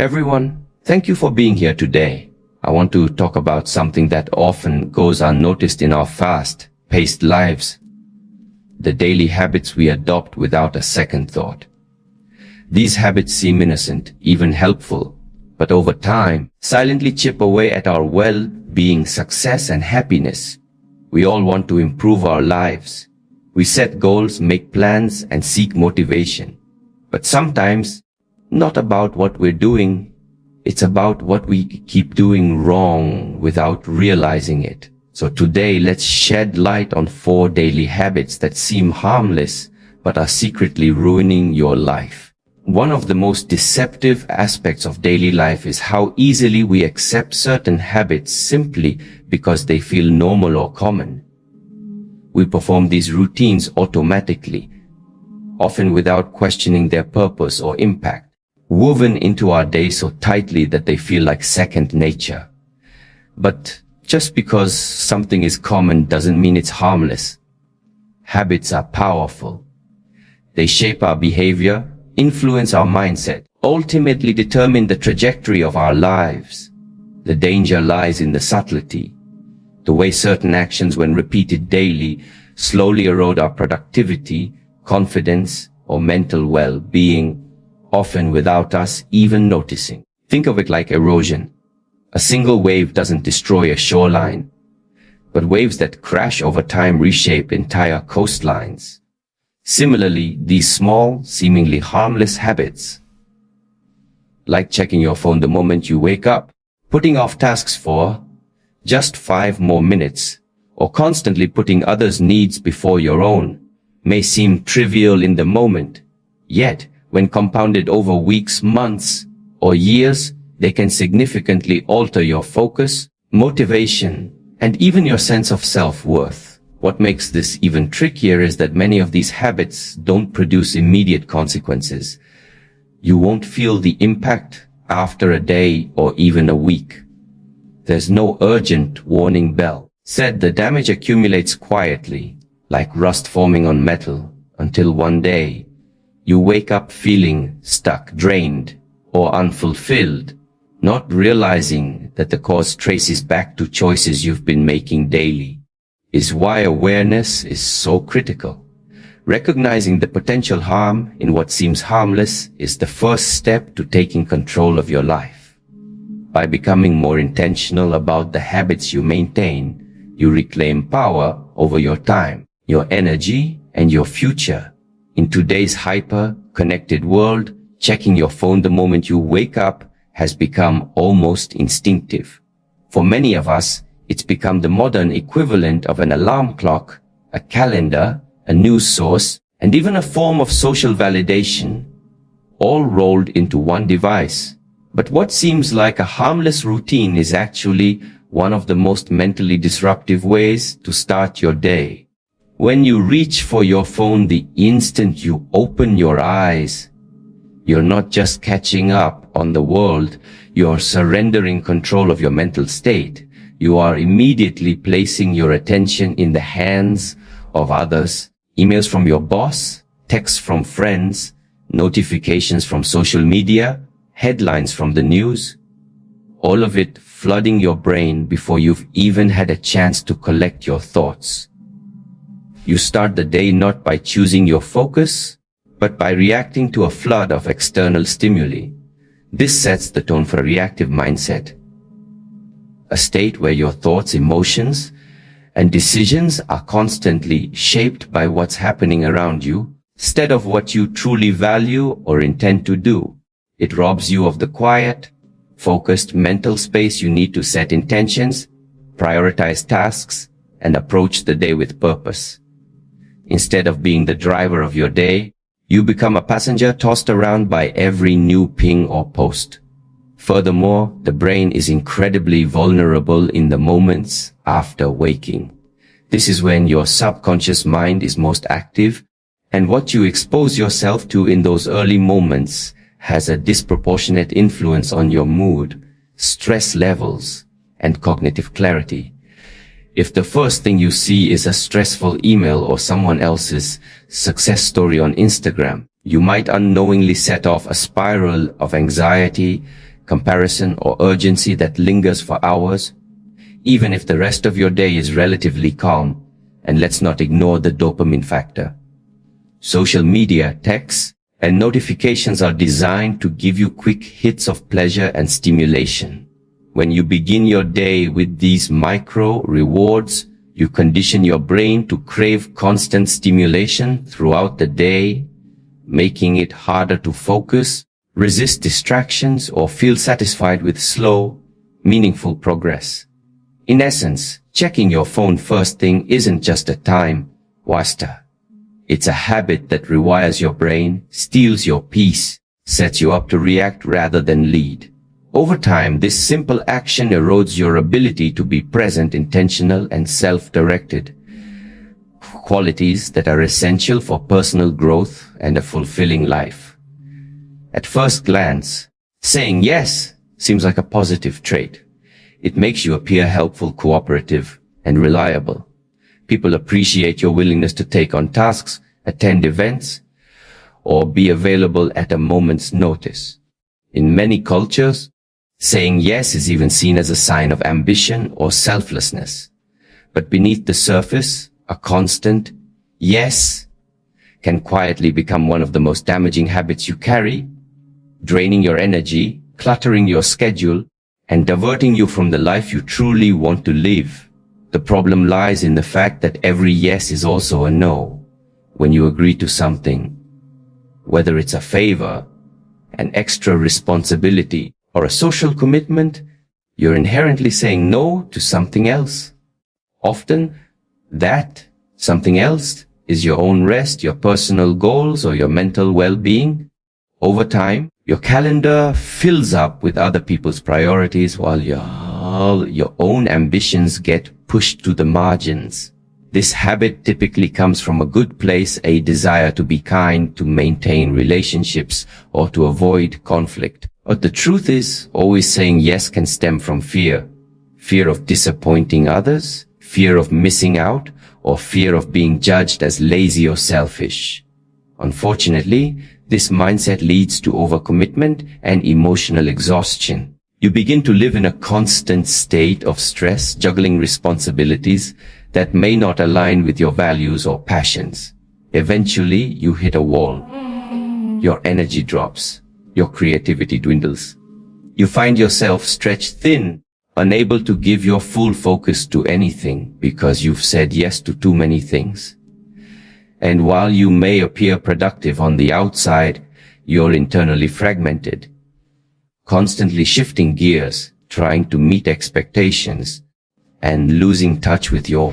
Everyone, thank you for being here today. I want to talk about something that often goes unnoticed in our fast-paced lives. The daily habits we adopt without a second thought. These habits seem innocent, even helpful, but over time, silently chip away at our well-being, success, and happiness. We all want to improve our lives. We set goals, make plans, and seek motivation. But sometimes, not about what we're doing, it's about what we keep doing wrong without realizing it. So today, let's shed light on 4 daily habits that seem harmless, but are secretly ruining your life. One of the most deceptive aspects of daily life is how easily we accept certain habits simply because they feel normal or common. We perform these routines automatically, often without questioning their purpose or impact, woven into our day so tightly that they feel like second nature. But just because something is common doesn't mean it's harmless. Habits are powerful. They shape our behavior, influence our mindset, ultimately determine the trajectory of our lives. The danger lies in the subtlety, the way certain actions, when repeated daily, slowly erode our productivity, confidence, or mental well-being, often without us even noticing. Think of it like erosion. A single wave doesn't destroy a shoreline, but waves that crash over time reshape entire coastlines. Similarly, these small, seemingly harmless habits, like checking your phone the moment you wake up, putting off tasks for just 5 more minutes, or constantly putting others' needs before your own, may seem trivial in the moment. Yet, when compounded over weeks, months, or years, they can significantly alter your focus, motivation, and even your sense of self-worth. What makes this even trickier is that many of these habits don't produce immediate consequences. You won't feel the impact after a day or even a week. There's no urgent warning bell. Instead, the damage accumulates quietly, like rust forming on metal, until one day, you wake up feeling stuck, drained, or unfulfilled, not realizing that the cause traces back to choices you've been making daily. Is why awareness is so critical. Recognizing the potential harm in what seems harmless is the first step to taking control of your life. By becoming more intentional about the habits you maintain, you reclaim power over your time, your energy, and your future. In today's hyper-connected world, checking your phone the moment you wake up has become almost instinctive. For many of us, it's become the modern equivalent of an alarm clock, a calendar, a news source, and even a form of social validation, all rolled into one device. But what seems like a harmless routine is actually one of the most mentally disruptive ways to start your day. When you reach for your phone the instant you open your eyes, you're not just catching up on the world, you're surrendering control of your mental state. You are immediately placing your attention in the hands of others. Emails from your boss, texts from friends, notifications from social media, headlines from the news, all of it flooding your brain before you've even had a chance to collect your thoughts. You start the day not by choosing your focus, but by reacting to a flood of external stimuli. This sets the tone for a reactive mindset, a state where your thoughts, emotions, and decisions are constantly shaped by what's happening around you, instead of what you truly value or intend to do. It robs you of the quiet, focused mental space you need to set intentions, prioritize tasks, and approach the day with purpose. Instead of being the driver of your day, you become a passenger tossed around by every new ping or post. Furthermore, the brain is incredibly vulnerable in the moments after waking. This is when your subconscious mind is most active, and what you expose yourself to in those early moments has a disproportionate influence on your mood, stress levels, and cognitive clarity. If the first thing you see is a stressful email or someone else's success story on Instagram, you might unknowingly set off a spiral of anxiety, comparison, or urgency that lingers for hours, even if the rest of your day is relatively calm. And let's not ignore the dopamine factor. Social media, texts, and notifications are designed to give you quick hits of pleasure and stimulation. When you begin your day with these micro rewards, you condition your brain to crave constant stimulation throughout the day, making it harder to focus, resist distractions, or feel satisfied with slow, meaningful progress. In essence, checking your phone first thing isn't just a time waster. It's a habit that rewires your brain, steals your peace, sets you up to react rather than lead. Over time, this simple action erodes your ability to be present, intentional, and self-directed, qualities that are essential for personal growth and a fulfilling life. At first glance, saying yes seems like a positive trait. It makes you appear helpful, cooperative, and reliable. People appreciate your willingness to take on tasks, attend events, or be available at a moment's notice. In many cultures, saying yes is even seen as a sign of ambition or selflessness. But beneath the surface, a constant yes can quietly become one of the most damaging habits you carry, draining your energy, cluttering your schedule, and diverting you from the life you truly want to live. The problem lies in the fact that every yes is also a no. When you agree to something, whether it's a favor, an extra responsibility, or a social commitment, you're inherently saying no to something else. Often, that something else is your own rest, your personal goals, or your mental well-being. Over time, your calendar fills up with other people's priorities while your own ambitions get pushed to the margins. This habit typically comes from a good place, a desire to be kind, to maintain relationships, or to avoid conflict. But the truth is, always saying yes can stem from fear. Fear of disappointing others, fear of missing out, or fear of being judged as lazy or selfish. Unfortunately, this mindset leads to overcommitment and emotional exhaustion. You begin to live in a constant state of stress, juggling responsibilities that may not align with your values or passions. Eventually, you hit a wall. Your energy drops. Your creativity dwindles. You find yourself stretched thin, unable to give your full focus to anything because you've said yes to too many things. And while you may appear productive on the outside, you're internally fragmented, constantly shifting gears, trying to meet expectations, and losing touch with your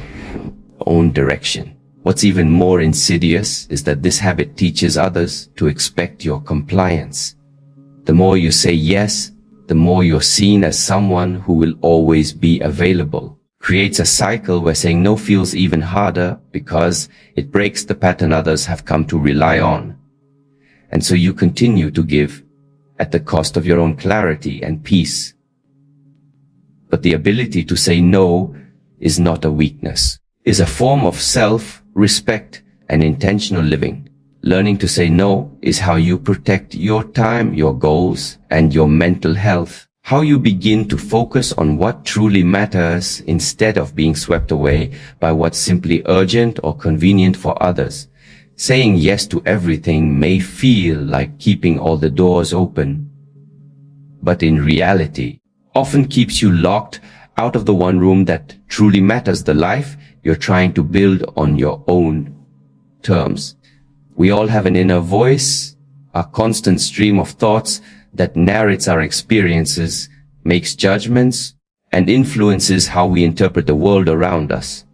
own direction. What's even more insidious is that this habit teaches others to expect your compliance. The more you say yes, the more you're seen as someone who will always be available. Creates a cycle where saying no feels even harder because it breaks the pattern others have come to rely on. And so you continue to give at the cost of your own clarity and peace. But the ability to say no is not a weakness. It's a form of self-respect and intentional living. Learning to say no is how you protect your time, your goals, and your mental health. How you begin to focus on what truly matters instead of being swept away by what's simply urgent or convenient for others. Saying yes to everything may feel like keeping all the doors open, but in reality, often keeps you locked out of the one room that truly matters, the life you're trying to build on your own terms. We all have an inner voice, a constant stream of thoughts that narrates our experiences, makes judgments, and influences how we interpret the world around us.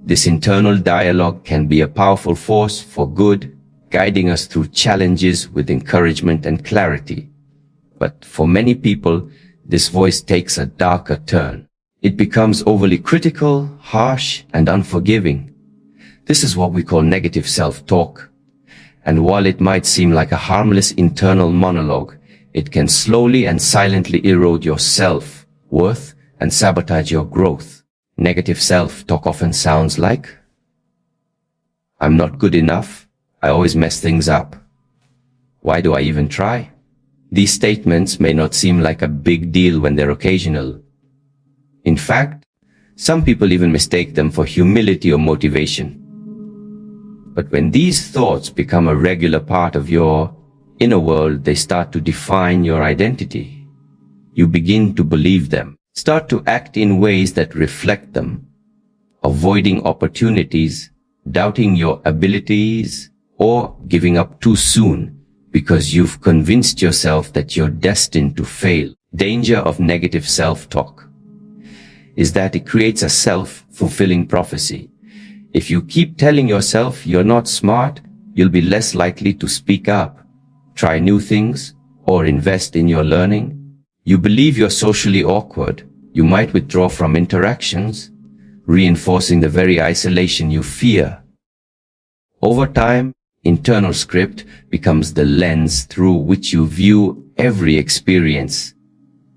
This internal dialogue can be a powerful force for good, guiding us through challenges with encouragement and clarity. But for many people, this voice takes a darker turn. It becomes overly critical, harsh, and unforgiving. This is what we call negative self-talk. And while it might seem like a harmless internal monologue, it can slowly and silently erode your self-worth and sabotage your growth. Negative self-talk often sounds like, "I'm not good enough. I always mess things up. Why do I even try? These statements may not seem like a big deal when they're occasional. In fact, some people even mistake them for humility or motivation. But when these thoughts become a regular part of your inner world, they start to define your identity. You begin to believe them, start to act in ways that reflect them, avoiding opportunities, doubting your abilities, or giving up too soon because you've convinced yourself that you're destined to fail. Danger of negative self-talk is that it creates a self-fulfilling prophecy. If you keep telling yourself you're not smart, you'll be less likely to speak up, try new things, or invest in your learning. You believe you're socially awkward. You might withdraw from interactions, reinforcing the very isolation you fear. Over time, internal script becomes the lens through which you view every experience,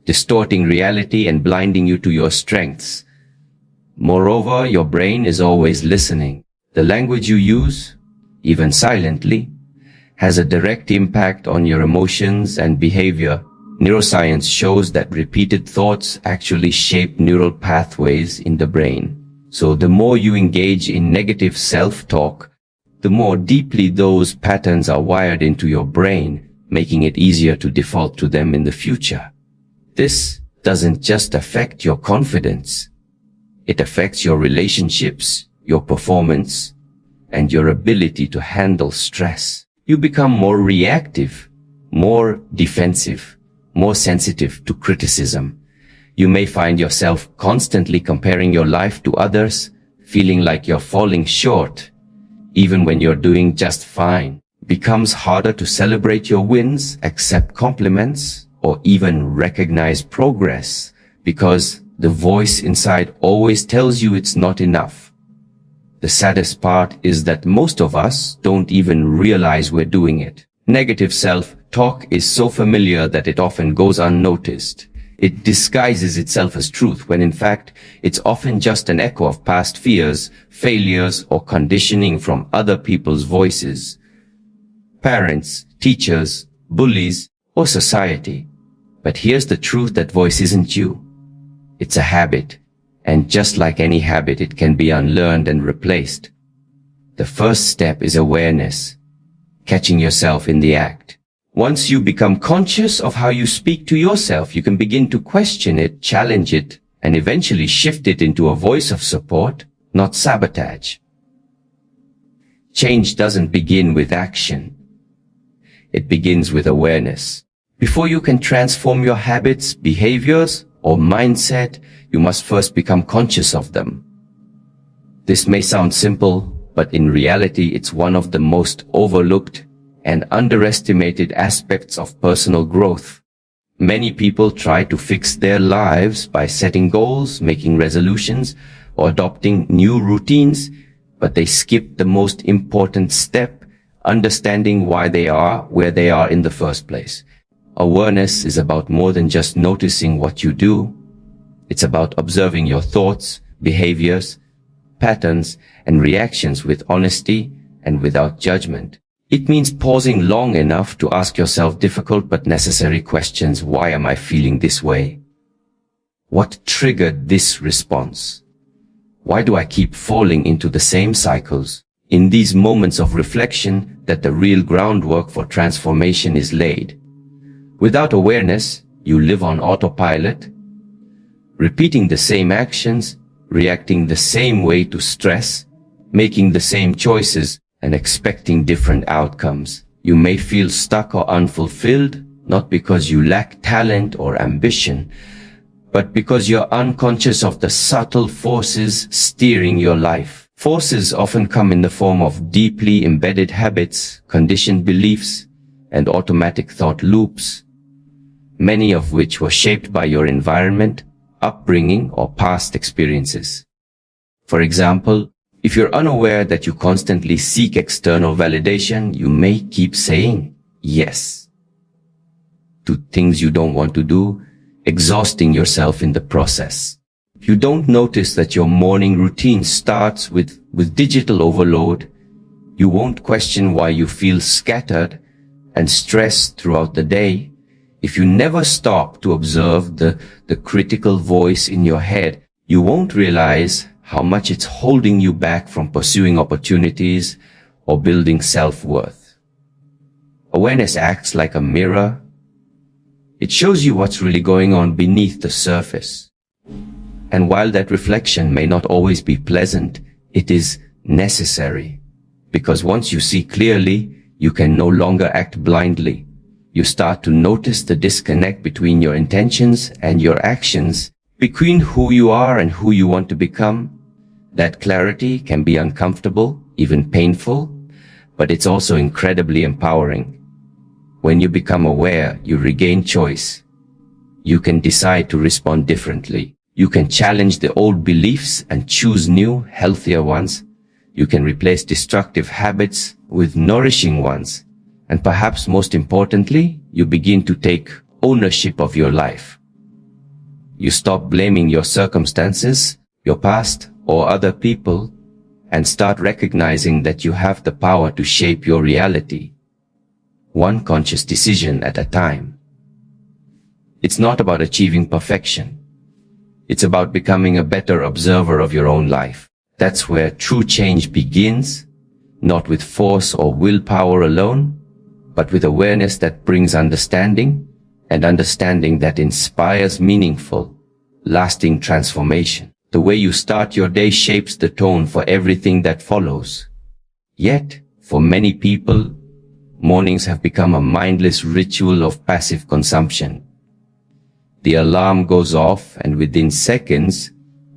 distorting reality and blinding you to your strengths. Moreover, your brain is always listening. The language you use, even silently, has a direct impact on your emotions and behavior. Neuroscience shows that repeated thoughts actually shape neural pathways in the brain. So the more you engage in negative self-talk, the more deeply those patterns are wired into your brain, making it easier to default to them in the future. This doesn't just affect your confidence. It affects your relationships, your performance, and your ability to handle stress. You become more reactive, more defensive, more sensitive to criticism. You may find yourself constantly comparing your life to others, feeling like you're falling short, even when you're doing just fine. It becomes harder to celebrate your wins, accept compliments, or even recognize progress, because the voice inside always tells you it's not enough. The saddest part is that most of us don't even realize we're doing it. Negative self-talk is so familiar that it often goes unnoticed. It disguises itself as truth when in fact it's often just an echo of past fears, failures, or conditioning from other people's voices. Parents, teachers, bullies, or society. But here's the truth: that voice isn't you. It's a habit. And just like any habit, it can be unlearned and replaced. The first step is awareness, catching yourself in the act. Once you become conscious of how you speak to yourself, you can begin to question it, challenge it, and eventually shift it into a voice of support, not sabotage. Change doesn't begin with action. It begins with awareness. Before you can transform your habits, behaviors, or mindset, you must first become conscious of them. This may sound simple, but in reality, it's one of the most overlooked and underestimated aspects of personal growth. Many people try to fix their lives by setting goals, making resolutions, or adopting new routines, but they skip the most important step: understanding why they are where they are in the first place. Awareness is about more than just noticing what you do. It's about observing your thoughts, behaviors, patterns, and reactions with honesty and without judgment. It means pausing long enough to ask yourself difficult but necessary questions. Why am I feeling this way? What triggered this response? Why do I keep falling into the same cycles? In these moments of reflection that the real groundwork for transformation is laid. Without awareness, you live on autopilot, repeating the same actions, reacting the same way to stress, making the same choices, and expecting different outcomes. You may feel stuck or unfulfilled, not because you lack talent or ambition, but because you're unconscious of the subtle forces steering your life. Forces often come in the form of deeply embedded habits, conditioned beliefs, and automatic thought loops, many of which were shaped by your environment, upbringing, or past experiences. For example, if you're unaware that you constantly seek external validation, you may keep saying yes to things you don't want to do, exhausting yourself in the process. If you don't notice that your morning routine starts with digital overload, you won't question why you feel scattered and stressed throughout the day. If you never stop to observe the critical voice in your head, you won't realize how much it's holding you back from pursuing opportunities or building self-worth. Awareness acts like a mirror. It shows you what's really going on beneath the surface. And while that reflection may not always be pleasant, it is necessary. Because once you see clearly, you can no longer act blindly. You start to notice the disconnect between your intentions and your actions, between who you are and who you want to become. That clarity can be uncomfortable, even painful, but it's also incredibly empowering. When you become aware, you regain choice. You can decide to respond differently. You can challenge the old beliefs and choose new, healthier ones. You can replace destructive habits with nourishing ones. And perhaps most importantly, you begin to take ownership of your life. You stop blaming your circumstances, your past, or other people, and start recognizing that you have the power to shape your reality, one conscious decision at a time. It's not about achieving perfection. It's about becoming a better observer of your own life. That's where true change begins, not with force or willpower alone, but with awareness that brings understanding, and understanding that inspires meaningful, lasting transformation. The way you start your day shapes the tone for everything that follows. Yet, for many people, mornings have become a mindless ritual of passive consumption. The alarm goes off, and within seconds,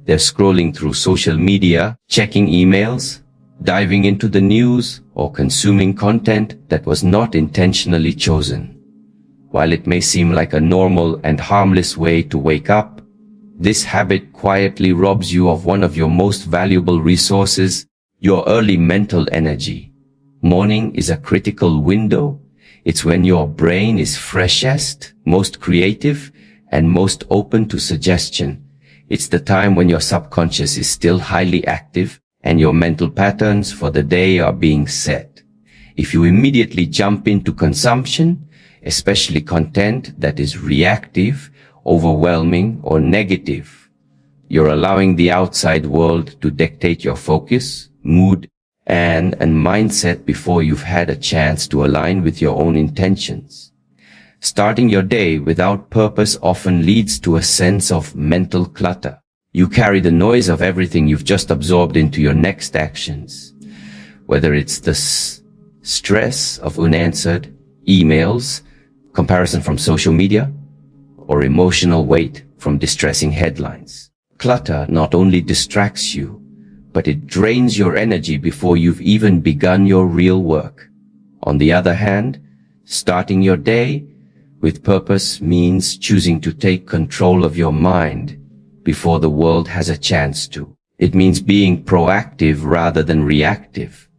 they're scrolling through social media, checking emails, diving into the news, or consuming content that was not intentionally chosen. While it may seem like a normal and harmless way to wake up, this habit quietly robs you of one of your most valuable resources, your early mental energy. Morning is a critical window. It's when your brain is freshest, most creative, and most open to suggestion. It's the time when your subconscious is still highly active and your mental patterns for the day are being set. If you immediately jump into consumption, especially content that is reactive, overwhelming, or negative, you're allowing the outside world to dictate your focus, mood, and mindset before you've had a chance to align with your own intentions. Starting your day without purpose often leads to a sense of mental clutter. You carry the noise of everything you've just absorbed into your next actions, whether it's the stress of unanswered emails, comparison from social media, or emotional weight from distressing headlines. Clutter not only distracts you, but it drains your energy before you've even begun your real work. On the other hand, starting your day with purpose means choosing to take control of your mind before the world has a chance to. It means being proactive rather than reactive.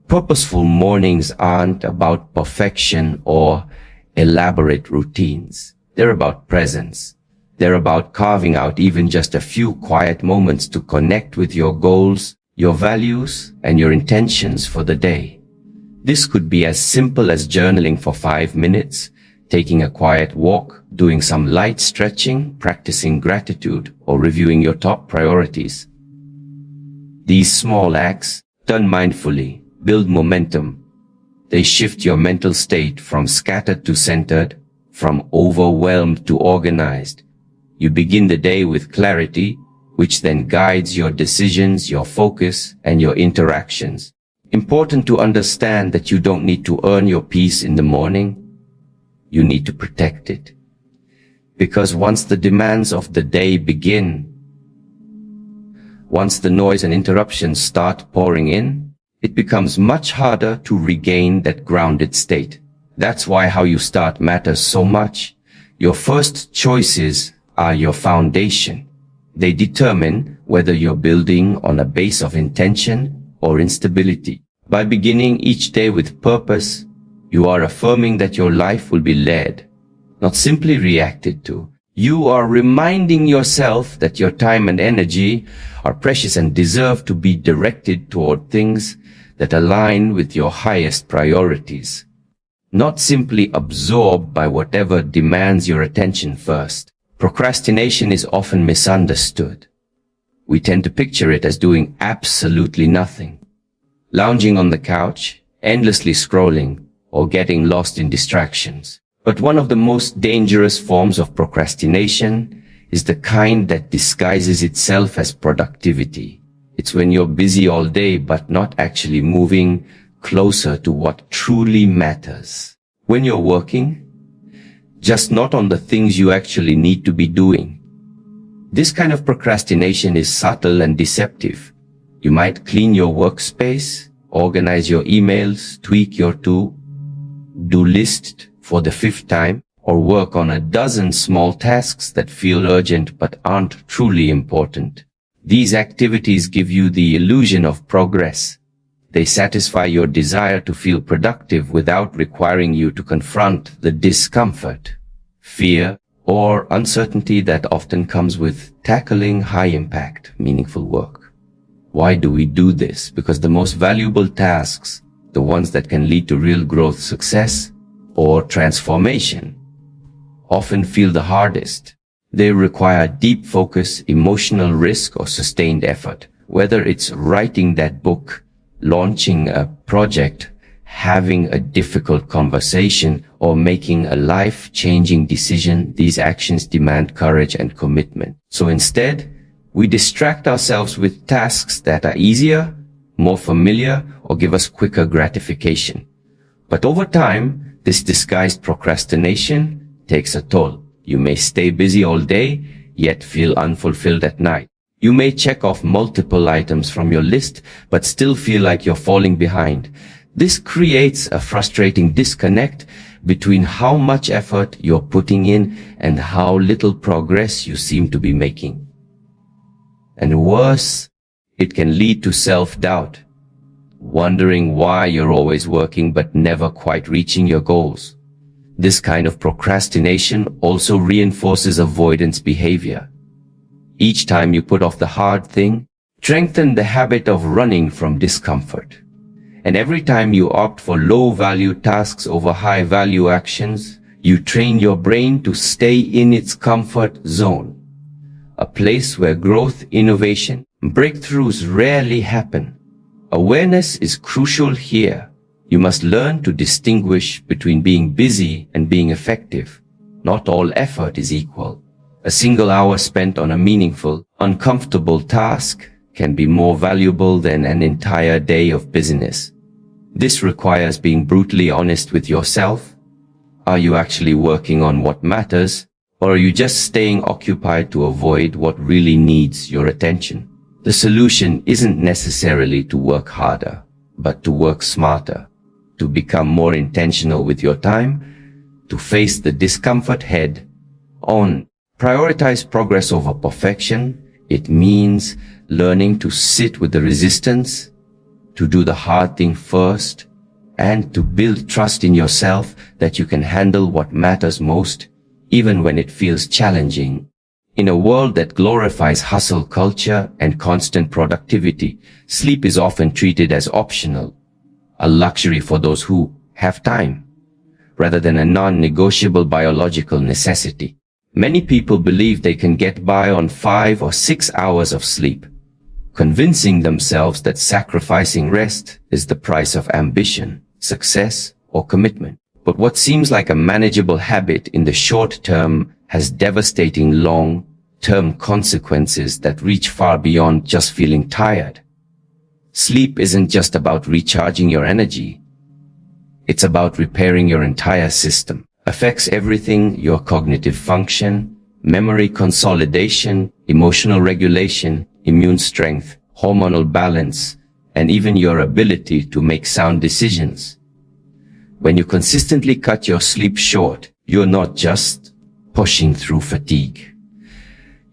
Purposeful mornings aren't about perfection or elaborate routines. They're about presence. They're about carving out even just a few quiet moments to connect with your goals, your values, and your intentions for the day. This could be as simple as journaling for 5 minutes, taking a quiet walk, doing some light stretching, practicing gratitude, or reviewing your top priorities. These small acts, done mindfully, build momentum. They shift your mental state from scattered to centered, from overwhelmed to organized. You begin the day with clarity, which then guides your decisions, your focus, and your interactions. Important to understand that you don't need to earn your peace in the morning. You need to protect it. Because once the demands of the day begin, once the noise and interruptions start pouring in, it becomes much harder to regain that grounded state. That's why how you start matters so much. Your first choices are your foundation. They determine whether you're building on a base of intention or instability. By beginning each day with purpose, you are affirming that your life will be led, not simply reacted to. You are reminding yourself that your time and energy are precious and deserve to be directed toward things that align with your highest priorities. not simply absorbed by whatever demands your attention first. Procrastination is often misunderstood. We tend to picture it as doing absolutely nothing, lounging on the couch, endlessly scrolling, or getting lost in distractions. But one of the most dangerous forms of procrastination is the kind that disguises itself as productivity. It's when you're busy all day but not actually moving closer to what truly matters. When you're working, just not on the things you actually need to be doing. This kind of procrastination is subtle and deceptive. You might clean your workspace, organize your emails, tweak your to-do list for the 5th time, or work on a dozen small tasks that feel urgent but aren't truly important. These activities give you the illusion of progress. They satisfy your desire to feel productive without requiring you to confront the discomfort, fear, or uncertainty that often comes with tackling high-impact, meaningful work. Why do we do this? Because the most valuable tasks, the ones that can lead to real growth, success, or transformation, often feel the hardest. They require deep focus, emotional risk, or sustained effort. Whether it's writing that book, launching a project, having a difficult conversation, or making a life-changing decision, these actions demand courage and commitment. So instead, we distract ourselves with tasks that are easier, more familiar, or give us quicker gratification. But over time, this disguised procrastination takes a toll. You may stay busy all day, yet feel unfulfilled at night. You may check off multiple items from your list, but still feel like you're falling behind. This creates a frustrating disconnect between how much effort you're putting in and how little progress you seem to be making. And worse, it can lead to self-doubt, wondering why you're always working but never quite reaching your goals. This kind of procrastination also reinforces avoidance behavior. Each time you put off the hard thing, strengthen the habit of running from discomfort. And every time you opt for low-value tasks over high-value actions, you train your brain to stay in its comfort zone, a place where growth, innovation, and breakthroughs rarely happen. Awareness is crucial here. You must learn to distinguish between being busy and being effective. Not all effort is equal. A single hour spent on a meaningful, uncomfortable task can be more valuable than an entire day of busyness. This requires being brutally honest with yourself. Are you actually working on what matters, or are you just staying occupied to avoid what really needs your attention? The solution isn't necessarily to work harder, but to work smarter, to become more intentional with your time, to face the discomfort head on. Prioritize progress over perfection. It means learning to sit with the resistance, to do the hard thing first, and to build trust in yourself that you can handle what matters most, even when it feels challenging. In a world that glorifies hustle culture and constant productivity, sleep is often treated as optional, a luxury for those who have time, rather than a non-negotiable biological necessity. Many people believe they can get by on 5 or 6 hours of sleep, convincing themselves that sacrificing rest is the price of ambition, success, or commitment. But what seems like a manageable habit in the short term has devastating long-term consequences that reach far beyond just feeling tired. Sleep isn't just about recharging your energy. It's about repairing your entire system. Affects everything: your cognitive function, memory consolidation, emotional regulation, immune strength, hormonal balance, and even your ability to make sound decisions. When you consistently cut your sleep short, you're not just pushing through fatigue.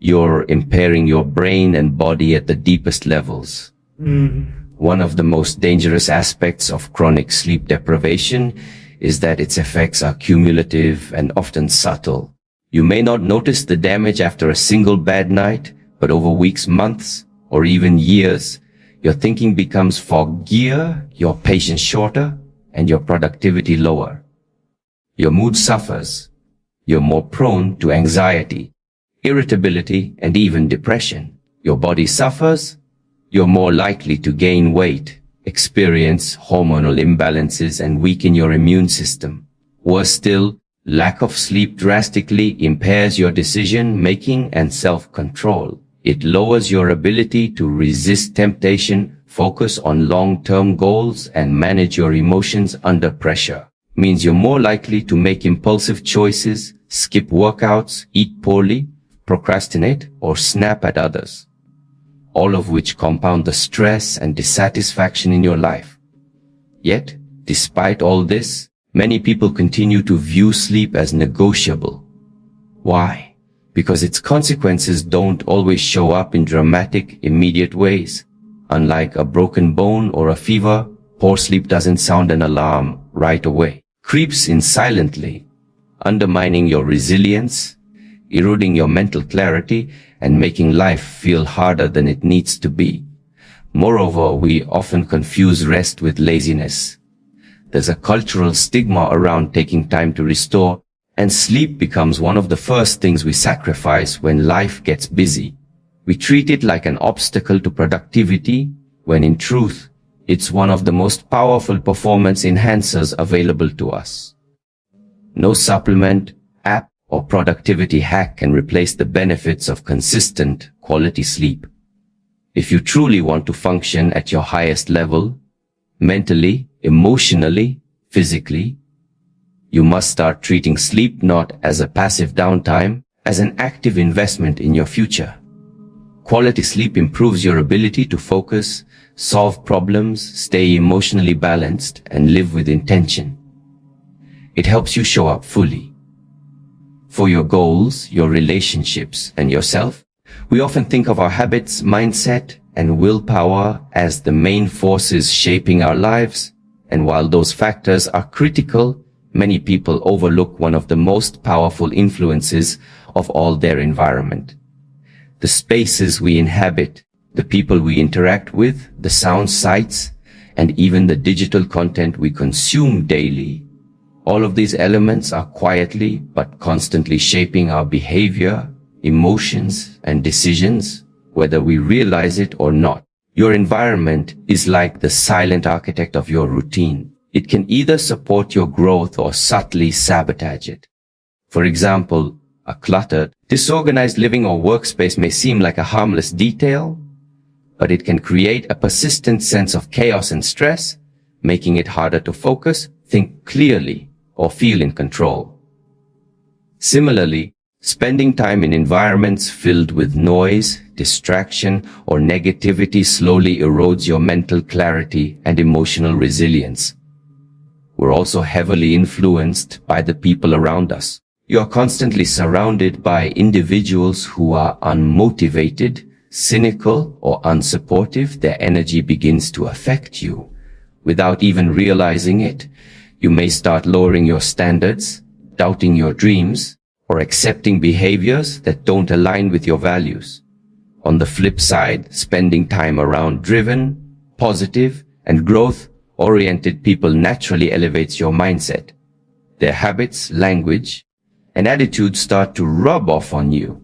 You're impairing your brain and body at the deepest levels. One of the most dangerous aspects of chronic sleep deprivation is that its effects are cumulative and often subtle. You may not notice the damage after a single bad night, but over weeks, months, or even years, your thinking becomes foggier, your patience shorter, and your productivity lower. your mood suffers. You're more prone to anxiety, irritability, and even depression. Your body suffers. You're more likely to gain weight, experience hormonal imbalances, and weaken your immune system. Worse still, lack of sleep drastically impairs your decision-making and self-control. It lowers your ability to resist temptation, focus on long-term goals, and manage your emotions under pressure. Means you're more likely to make impulsive choices, skip workouts, eat poorly, procrastinate, or snap at others. All of which compound the stress and dissatisfaction in your life. Yet, despite all this, many people continue to view sleep as negotiable. Why? Because its consequences don't always show up in dramatic, immediate ways. Unlike a broken bone or a fever, poor sleep doesn't sound an alarm right away. Creeps in silently, undermining your resilience, eroding your mental clarity, and making life feel harder than it needs to be. Moreover, we often confuse rest with laziness. There's a cultural stigma around taking time to restore, and sleep becomes one of the first things we sacrifice when life gets busy. We treat it like an obstacle to productivity, when in truth, it's one of the most powerful performance enhancers available to us. No supplement, app, or productivity hack can replace the benefits of consistent, quality sleep. If you truly want to function at your highest level, mentally, emotionally, physically, you must start treating sleep not as a passive downtime, as an active investment in your future. Quality sleep improves your ability to focus, solve problems, stay emotionally balanced, and live with intention. It helps you show up fully. For your goals, your relationships, and yourself, we often think of our habits, mindset, and willpower as the main forces shaping our lives. And while those factors are critical, many people overlook one of the most powerful influences of all, their environment. The spaces we inhabit, the people we interact with, the sounds, sights, and even the digital content we consume daily. All of these elements are quietly but constantly shaping our behavior, emotions, and decisions, whether we realize it or not. Your environment is like the silent architect of your routine. It can either support your growth or subtly sabotage it. For example, a cluttered, disorganized living or workspace may seem like a harmless detail, but it can create a persistent sense of chaos and stress, making it harder to focus, think clearly, or feel in control. Similarly, spending time in environments filled with noise, distraction, or negativity slowly erodes your mental clarity and emotional resilience. We're also heavily influenced by the people around us. You're constantly surrounded by individuals who are unmotivated, cynical, or unsupportive. Their energy begins to affect you. Without even realizing it, you may start lowering your standards, doubting your dreams, or accepting behaviors that don't align with your values. On the flip side, spending time around driven, positive, and growth-oriented people naturally elevates your mindset. Their habits, language, and attitudes start to rub off on you,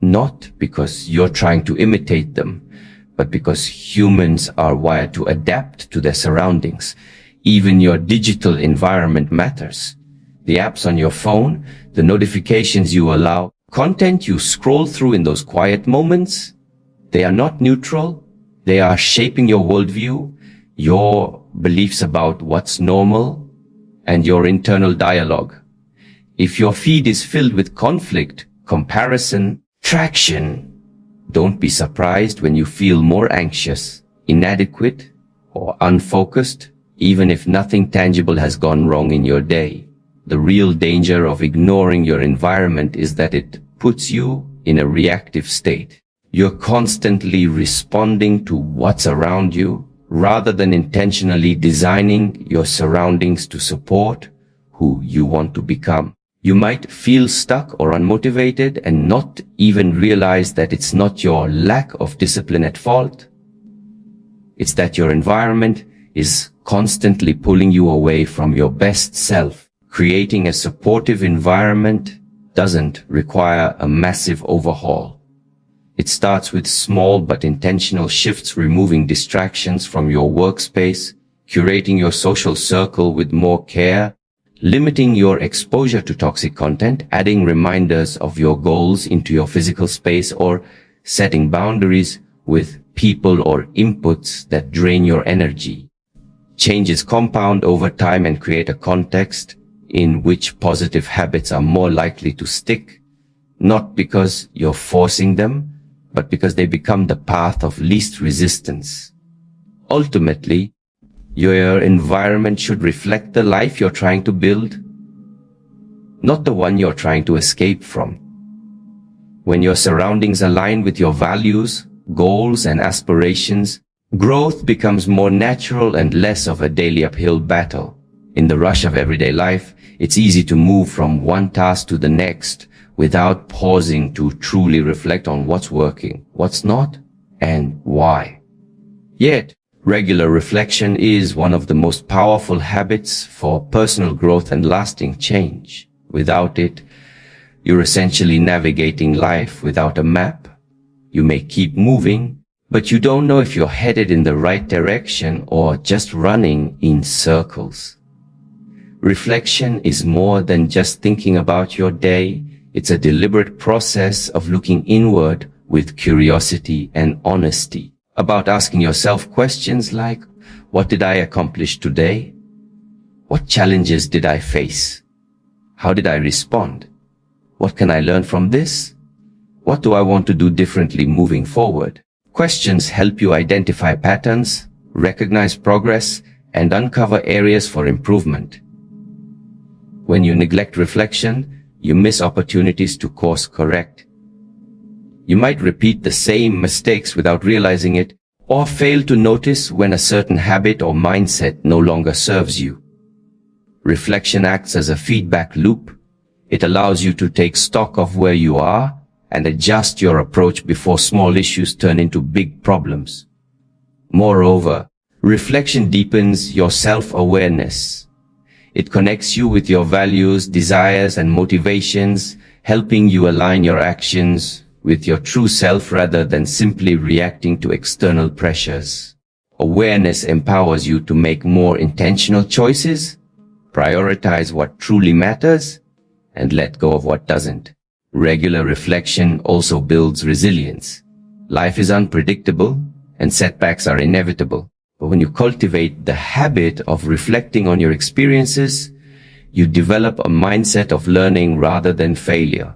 not because you're trying to imitate them, but because humans are wired to adapt to their surroundings. Even your digital environment matters. The apps on your phone, the notifications you allow, content you scroll through in those quiet moments, they are not neutral. They are shaping your worldview, your beliefs about what's normal, and your internal dialogue. If your feed is filled with conflict, comparison, traction, don't be surprised when you feel more anxious, inadequate, or unfocused, even if nothing tangible has gone wrong in your day. The real danger of ignoring your environment is that it puts you in a reactive state. You're constantly responding to what's around you, rather than intentionally designing your surroundings to support who you want to become. You might feel stuck or unmotivated and not even realize that it's not your lack of discipline at fault. It's that your environment is constantly pulling you away from your best self. Creating a supportive environment doesn't require a massive overhaul. It starts with small but intentional shifts, removing distractions from your workspace, curating your social circle with more care, limiting your exposure to toxic content, adding reminders of your goals into your physical space, or setting boundaries with people or inputs that drain your energy. Changes compound over time and create a context in which positive habits are more likely to stick, not because you're forcing them, but because they become the path of least resistance. Ultimately, your environment should reflect the life you're trying to build, not the one you're trying to escape from. When your surroundings align with your values, goals, and aspirations, growth becomes more natural and less of a daily uphill battle. In the rush of everyday life, it's easy to move from one task to the next without pausing to truly reflect on what's working, what's not, and why. Yet, regular reflection is one of the most powerful habits for personal growth and lasting change. Without it, you're essentially navigating life without a map. You may keep moving, but you don't know if you're headed in the right direction or just running in circles. Reflection is more than just thinking about your day. It's a deliberate process of looking inward with curiosity and honesty, about asking yourself questions like, what did I accomplish today? What challenges did I face? How did I respond? What can I learn from this? What do I want to do differently moving forward? Questions help you identify patterns, recognize progress, and uncover areas for improvement. When you neglect reflection, you miss opportunities to course correct. You might repeat the same mistakes without realizing it, or fail to notice when a certain habit or mindset no longer serves you. Reflection acts as a feedback loop. It allows you to take stock of where you are and adjust your approach before small issues turn into big problems. Moreover, reflection deepens your self-awareness. It connects you with your values, desires, and motivations, helping you align your actions with your true self rather than simply reacting to external pressures. Awareness empowers you to make more intentional choices, prioritize what truly matters, and let go of what doesn't. Regular reflection also builds resilience. Life is unpredictable, and setbacks are inevitable. But when you cultivate the habit of reflecting on your experiences, you develop a mindset of learning rather than failure.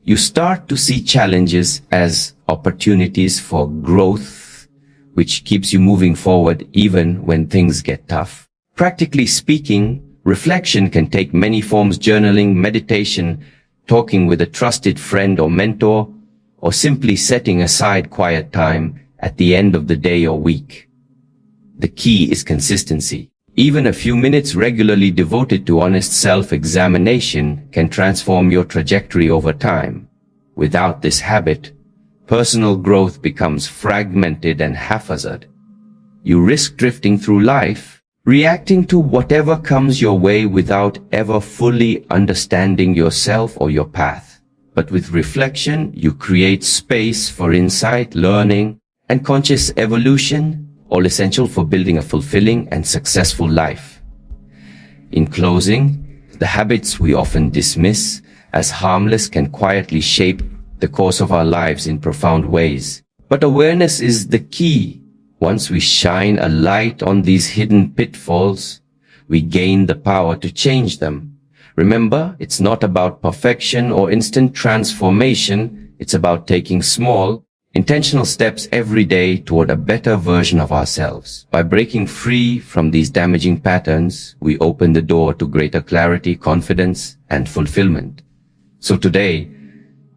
You start to see challenges as opportunities for growth, which keeps you moving forward even when things get tough. Practically speaking, reflection can take many forms: journaling, meditation, talking with a trusted friend or mentor, or simply setting aside quiet time at the end of the day or week. The key is consistency. Even a few minutes regularly devoted to honest self-examination can transform your trajectory over time. Without this habit, personal growth becomes fragmented and haphazard. You risk drifting through life, reacting to whatever comes your way without ever fully understanding yourself or your path. But with reflection, you create space for insight, learning, and conscious evolution, all essential for building a fulfilling and successful life. In closing, the habits we often dismiss as harmless can quietly shape the course of our lives in profound ways. But awareness is the key. Once we shine a light on these hidden pitfalls, we gain the power to change them. Remember, it's not about perfection or instant transformation. It's about taking small, intentional steps every day toward a better version of ourselves. By breaking free from these damaging patterns, we open the door to greater clarity, confidence, and fulfillment. So today,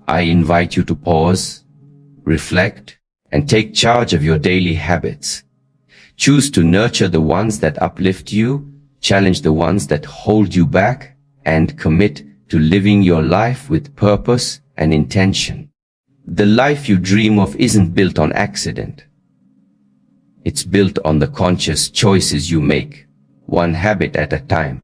I invite you to pause, reflect, and take charge of your daily habits. Choose to nurture the ones that uplift you, challenge the ones that hold you back, and commit to living your life with purpose and intention. The life you dream of isn't built on accident. It's built on the conscious choices you make, one habit at a time.